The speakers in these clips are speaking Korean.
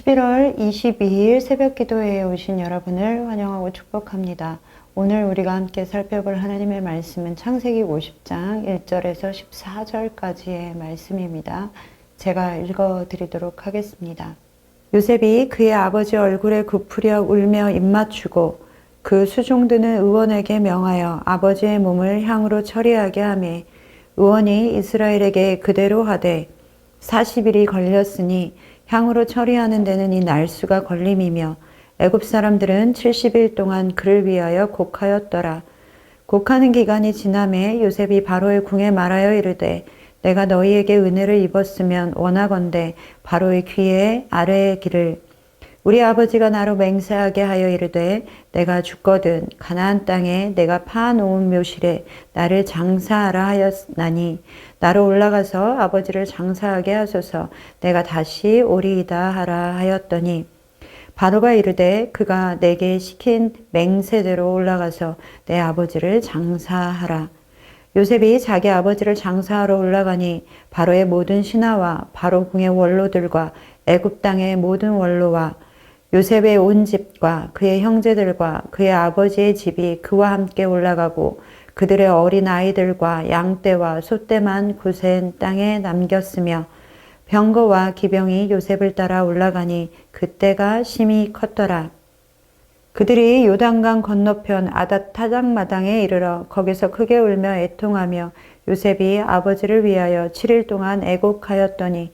11월 22일 새벽 기도회에 오신 여러분을 환영하고 축복합니다. 오늘 우리가 함께 살펴볼 하나님의 말씀은 창세기 50장 1절에서 14절까지의 말씀입니다. 제가 읽어드리도록 하겠습니다. 요셉이 그의 아버지 얼굴에 굽으려 울며 입맞추고 그 수종드는 의원에게 명하여 아버지의 몸을 향으로 처리하게 하매 의원이 이스라엘에게 그대로 하되 40일이 걸렸으니 향으로 처리하는 데는 이 날수가 걸림이며 애굽 사람들은 70일 동안 그를 위하여 곡하였더라. 곡하는 기간이 지남에 요셉이 바로의 궁에 말하여 이르되 내가 너희에게 은혜를 입었으면 원하건대 바로의 귀에 아래의 길을 우리 아버지가 나로 맹세하게 하여 이르되 내가 죽거든 가나안 땅에 내가 파놓은 묘실에 나를 장사하라 하였나니 나로 올라가서 아버지를 장사하게 하소서 내가 다시 오리이다 하라 하였더니 바로가 이르되 그가 내게 시킨 맹세대로 올라가서 내 아버지를 장사하라. 요셉이 자기 아버지를 장사하러 올라가니 바로의 모든 신하와 바로 궁의 원로들과 애굽 땅의 모든 원로와 요셉의 온 집과 그의 형제들과 그의 아버지의 집이 그와 함께 올라가고 그들의 어린 아이들과 양떼와 소떼만 고센 땅에 남겼으며 병거와 기병이 요셉을 따라 올라가니 그때가 심히 컸더라. 그들이 요단강 건너편 아닷 타작마당에 이르러 거기서 크게 울며 애통하며 요셉이 아버지를 위하여 7일 동안 애곡하였더니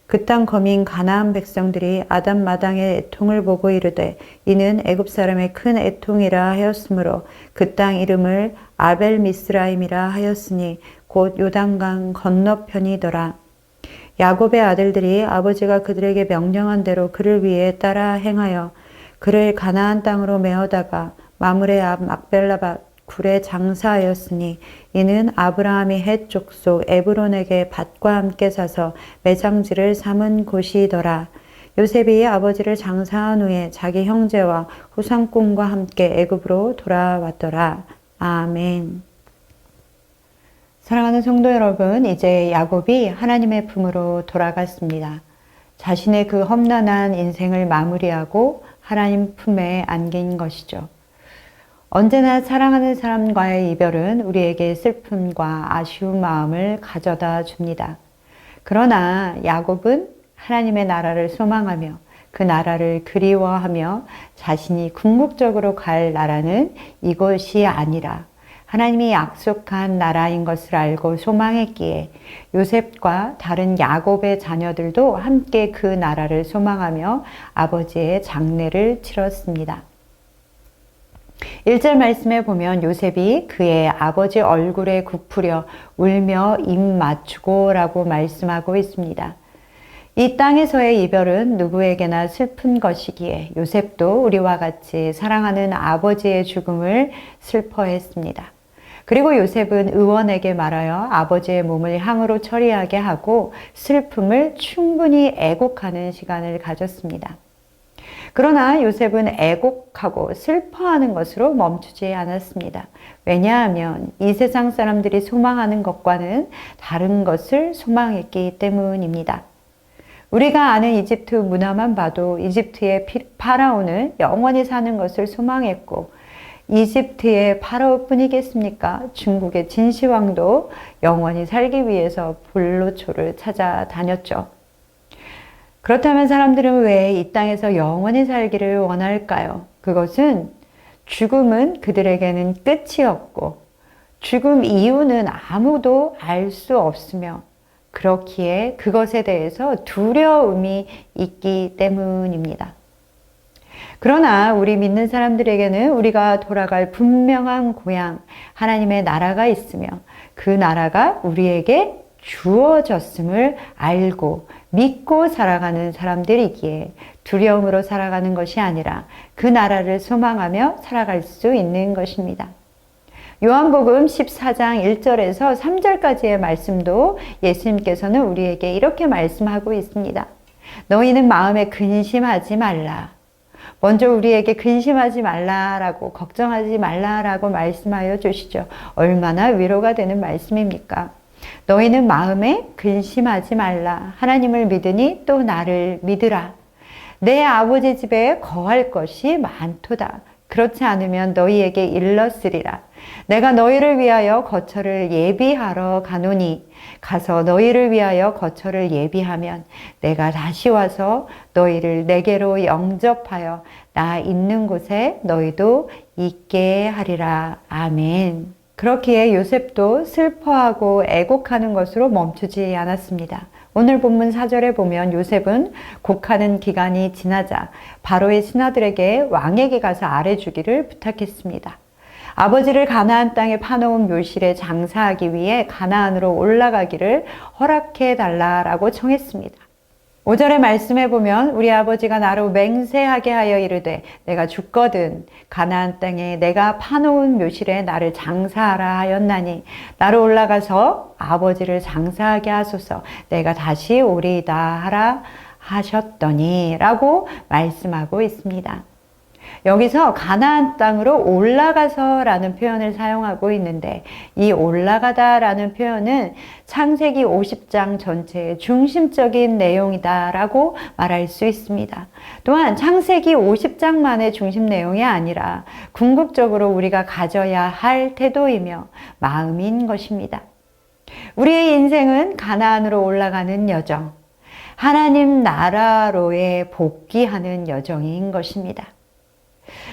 그 땅 거민 가나안 백성들이 아담 마당의 애통을 보고 이르되 이는 애굽 사람의 큰 애통이라 하였으므로 그 땅 이름을 아벨 미스라임이라 하였으니 곧 요단강 건너편이더라. 야곱의 아들들이 아버지가 그들에게 명령한 대로 그를 위해 따라 행하여 그를 가나안 땅으로 메어다가 마므레 앞 막벨라 굴에 장사하였으니 이는 아브라함이 헷 족속 에브론에게 밭과 함께 사서 매장지를 삼은 곳이더라. 요셉이 아버지를 장사한 후에 자기 형제와 후상꾼과 함께 애굽으로 돌아왔더라. 아멘. 사랑하는 성도 여러분, 이제 야곱이 하나님의 품으로 돌아갔습니다. 자신의 그 험난한 인생을 마무리하고 하나님 품에 안긴 것이죠. 언제나 사랑하는 사람과의 이별은 우리에게 슬픔과 아쉬운 마음을 가져다 줍니다. 그러나 야곱은 하나님의 나라를 소망하며 그 나라를 그리워하며 자신이 궁극적으로 갈 나라는 이곳이 아니라 하나님이 약속한 나라인 것을 알고 소망했기에 요셉과 다른 야곱의 자녀들도 함께 그 나라를 소망하며 아버지의 장례를 치렀습니다. 1절 말씀에 보면 요셉이 그의 아버지 얼굴에 굽으려 울며 입 맞추고 라고 말씀하고 있습니다. 이 땅에서의 이별은 누구에게나 슬픈 것이기에 요셉도 우리와 같이 사랑하는 아버지의 죽음을 슬퍼했습니다. 그리고 요셉은 의원에게 말하여 아버지의 몸을 향으로 처리하게 하고 슬픔을 충분히 애곡하는 시간을 가졌습니다. 그러나 요셉은 애곡하고 슬퍼하는 것으로 멈추지 않았습니다. 왜냐하면 이 세상 사람들이 소망하는 것과는 다른 것을 소망했기 때문입니다. 우리가 아는 이집트 문화만 봐도 이집트의 파라오는 영원히 사는 것을 소망했고 이집트의 파라오뿐이겠습니까? 중국의 진시황도 영원히 살기 위해서 불로초를 찾아다녔죠. 그렇다면 사람들은 왜 이 땅에서 영원히 살기를 원할까요? 그것은 죽음은 그들에게는 끝이었고 죽음 이유는 아무도 알 수 없으며 그렇기에 그것에 대해서 두려움이 있기 때문입니다. 그러나 우리 믿는 사람들에게는 우리가 돌아갈 분명한 고향, 하나님의 나라가 있으며 그 나라가 우리에게 주어졌음을 알고 믿고 살아가는 사람들이기에 두려움으로 살아가는 것이 아니라 그 나라를 소망하며 살아갈 수 있는 것입니다. 요한복음 14장 1절에서 3절까지의 말씀도 예수님께서는 우리에게 이렇게 말씀하고 있습니다. 너희는 마음에 근심하지 말라. 먼저 우리에게 근심하지 말라라고 걱정하지 말라라고 말씀하여 주시죠. 얼마나 위로가 되는 말씀입니까? 너희는 마음에 근심하지 말라. 하나님을 믿으니 또 나를 믿으라. 내 아버지 집에 거할 것이 많도다. 그렇지 않으면 너희에게 일렀으리라. 내가 너희를 위하여 거처를 예비하러 가노니 가서 너희를 위하여 거처를 예비하면 내가 다시 와서 너희를 내게로 영접하여 나 있는 곳에 너희도 있게 하리라. 아멘. 그렇기에 요셉도 슬퍼하고 애곡하는 것으로 멈추지 않았습니다. 오늘 본문 4절에 보면 요셉은 곡하는 기간이 지나자 바로의 신하들에게 왕에게 가서 아뢰주기를 부탁했습니다. 아버지를 가나안 땅에 파놓은 묘실에 장사하기 위해 가나안으로 올라가기를 허락해 달라라고 청했습니다. 5절의 말씀에 보면 우리 아버지가 나로 맹세하게 하여 이르되 내가 죽거든 가나안 땅에 내가 파놓은 묘실에 나를 장사하라 하였나니 나로 올라가서 아버지를 장사하게 하소서 내가 다시 오리이다 하라 하셨더니 라고 말씀하고 있습니다. 여기서 가나안 땅으로 올라가서 라는 표현을 사용하고 있는데 이 올라가다 라는 표현은 창세기 50장 전체의 중심적인 내용이다 라고 말할 수 있습니다. 또한 창세기 50장만의 중심 내용이 아니라 궁극적으로 우리가 가져야 할 태도이며 마음인 것입니다. 우리의 인생은 가나안으로 올라가는 여정, 하나님 나라로의 복귀하는 여정인 것입니다.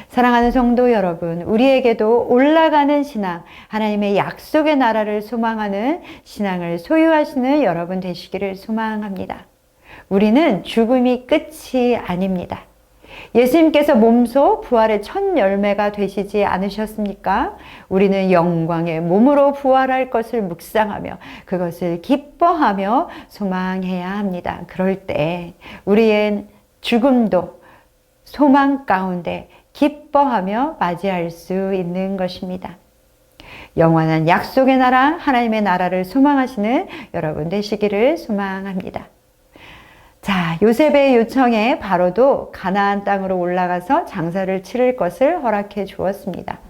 사랑하는 성도 여러분, 우리에게도 올라가는 신앙, 하나님의 약속의 나라를 소망하는 신앙을 소유하시는 여러분 되시기를 소망합니다. 우리는 죽음이 끝이 아닙니다. 예수님께서 몸소 부활의 첫 열매가 되시지 않으셨습니까? 우리는 영광의 몸으로 부활할 것을 묵상하며 그것을 기뻐하며 소망해야 합니다. 그럴 때 우리의 죽음도 소망 가운데 기뻐하며 맞이할 수 있는 것입니다. 영원한 약속의 나라, 하나님의 나라를 소망하시는 여러분 되시기를 소망합니다. 자, 요셉의 요청에 바로도 가나안 땅으로 올라가서 장사를 치를 것을 허락해 주었습니다.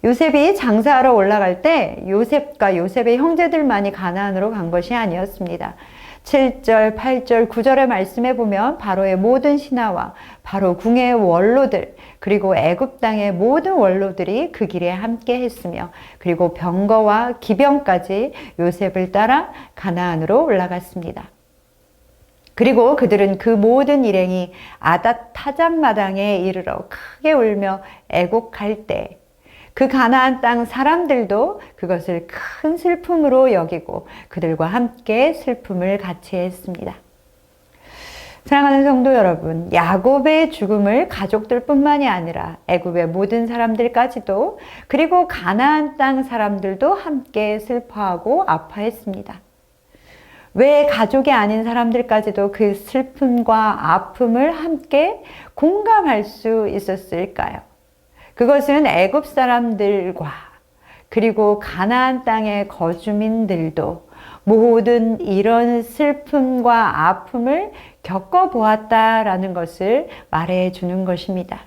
요셉이 장사하러 올라갈 때 요셉과 요셉의 형제들만이 가나안으로 간 것이 아니었습니다. 7절, 8절, 9절의 말씀에 보면 바로의 모든 신하와 바로 궁의 원로들 그리고 애굽 땅의 모든 원로들이 그 길에 함께 했으며 그리고 병거와 기병까지 요셉을 따라 가나안으로 올라갔습니다. 그리고 그들은 그 모든 일행이 아닷 타잔마당에 이르러 크게 울며 애곡할 때 그 가나안 땅 사람들도 그것을 큰 슬픔으로 여기고 그들과 함께 슬픔을 같이 했습니다. 사랑하는 성도 여러분, 야곱의 죽음을 가족들뿐만이 아니라 애굽의 모든 사람들까지도 그리고 가나안 땅 사람들도 함께 슬퍼하고 아파했습니다. 왜 가족이 아닌 사람들까지도 그 슬픔과 아픔을 함께 공감할 수 있었을까요? 그것은 애굽 사람들과 그리고 가나안 땅의 거주민들도 모든 이런 슬픔과 아픔을 겪어보았다라는 것을 말해주는 것입니다.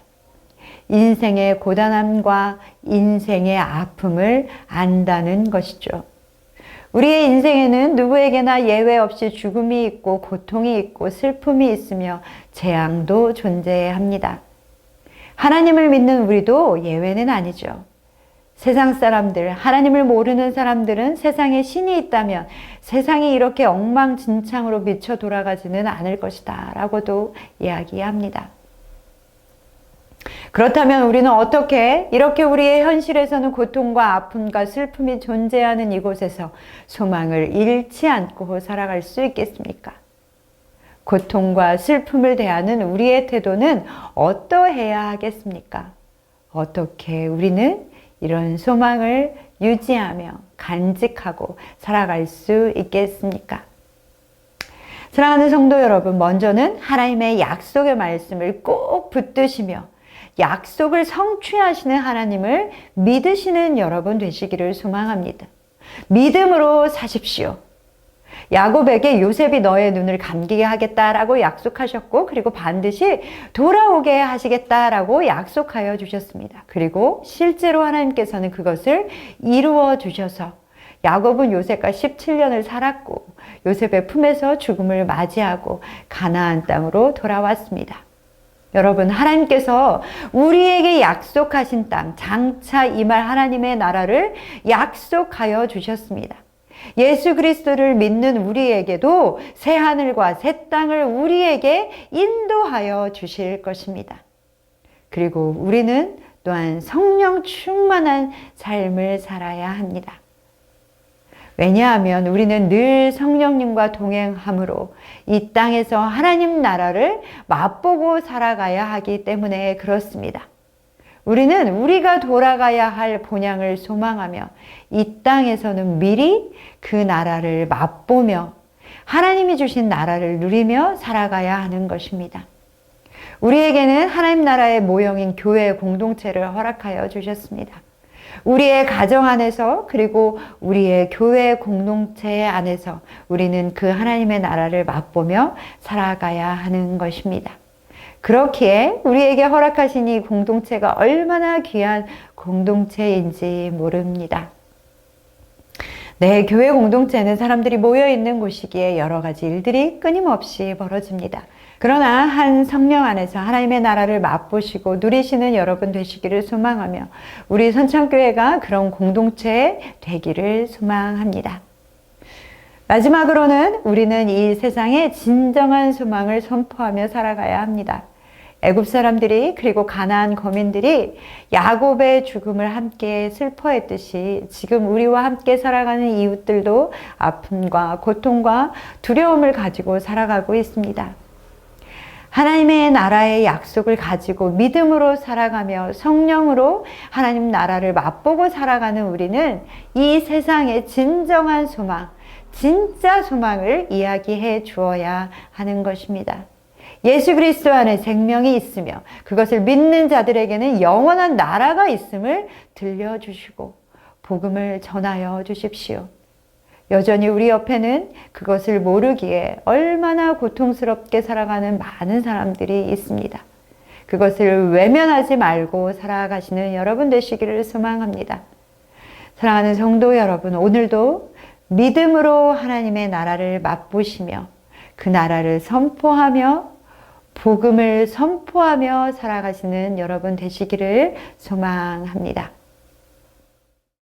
인생의 고단함과 인생의 아픔을 안다는 것이죠. 우리의 인생에는 누구에게나 예외 없이 죽음이 있고 고통이 있고 슬픔이 있으며 재앙도 존재합니다. 하나님을 믿는 우리도 예외는 아니죠. 세상 사람들, 하나님을 모르는 사람들은 세상에 신이 있다면 세상이 이렇게 엉망진창으로 미쳐 돌아가지는 않을 것이다 라고도 이야기합니다. 그렇다면 우리는 어떻게 이렇게 우리의 현실에서는 고통과 아픔과 슬픔이 존재하는 이곳에서 소망을 잃지 않고 살아갈 수 있겠습니까? 고통과 슬픔을 대하는 우리의 태도는 어떠해야 하겠습니까? 어떻게 우리는 이런 소망을 유지하며 간직하고 살아갈 수 있겠습니까? 사랑하는 성도 여러분, 먼저는 하나님의 약속의 말씀을 꼭 붙드시며 약속을 성취하시는 하나님을 믿으시는 여러분 되시기를 소망합니다. 믿음으로 사십시오. 야곱에게 요셉이 너의 눈을 감기게 하겠다라고 약속하셨고 그리고 반드시 돌아오게 하시겠다라고 약속하여 주셨습니다. 그리고 실제로 하나님께서는 그것을 이루어 주셔서 야곱은 요셉과 17년을 살았고 요셉의 품에서 죽음을 맞이하고 가나안 땅으로 돌아왔습니다. 여러분, 하나님께서 우리에게 약속하신 땅, 장차 임할 하나님의 나라를 약속하여 주셨습니다. 예수 그리스도를 믿는 우리에게도 새 하늘과 새 땅을 우리에게 인도하여 주실 것입니다. 그리고 우리는 또한 성령 충만한 삶을 살아야 합니다. 왜냐하면 우리는 늘 성령님과 동행함으로 이 땅에서 하나님 나라를 맛보고 살아가야 하기 때문에 그렇습니다. 우리는 우리가 돌아가야 할 본향을 소망하며 이 땅에서는 미리 그 나라를 맛보며 하나님이 주신 나라를 누리며 살아가야 하는 것입니다. 우리에게는 하나님 나라의 모형인 교회 공동체를 허락하여 주셨습니다. 우리의 가정 안에서 그리고 우리의 교회 공동체 안에서 우리는 그 하나님의 나라를 맛보며 살아가야 하는 것입니다. 그렇기에 우리에게 허락하신 이 공동체가 얼마나 귀한 공동체인지 모릅니다. 네, 교회 공동체는 사람들이 모여 있는 곳이기에 여러 가지 일들이 끊임없이 벌어집니다. 그러나 한 성령 안에서 하나님의 나라를 맛보시고 누리시는 여러분 되시기를 소망하며 우리 선창교회가 그런 공동체 되기를 소망합니다. 마지막으로는 우리는 이 세상에 진정한 소망을 선포하며 살아가야 합니다. 애굽 사람들이 그리고 가나안 거민들이 야곱의 죽음을 함께 슬퍼했듯이 지금 우리와 함께 살아가는 이웃들도 아픔과 고통과 두려움을 가지고 살아가고 있습니다. 하나님의 나라의 약속을 가지고 믿음으로 살아가며 성령으로 하나님 나라를 맛보고 살아가는 우리는 이 세상의 진정한 소망, 진짜 소망을 이야기해 주어야 하는 것입니다. 예수 그리스도 안에 생명이 있으며 그것을 믿는 자들에게는 영원한 나라가 있음을 들려주시고 복음을 전하여 주십시오. 여전히 우리 옆에는 그것을 모르기에 얼마나 고통스럽게 살아가는 많은 사람들이 있습니다. 그것을 외면하지 말고 살아가시는 여러분 되시기를 소망합니다. 사랑하는 성도 여러분, 오늘도 믿음으로 하나님의 나라를 맛보시며 그 나라를 선포하며 복음을 선포하며 살아가시는 여러분 되시기를 소망합니다.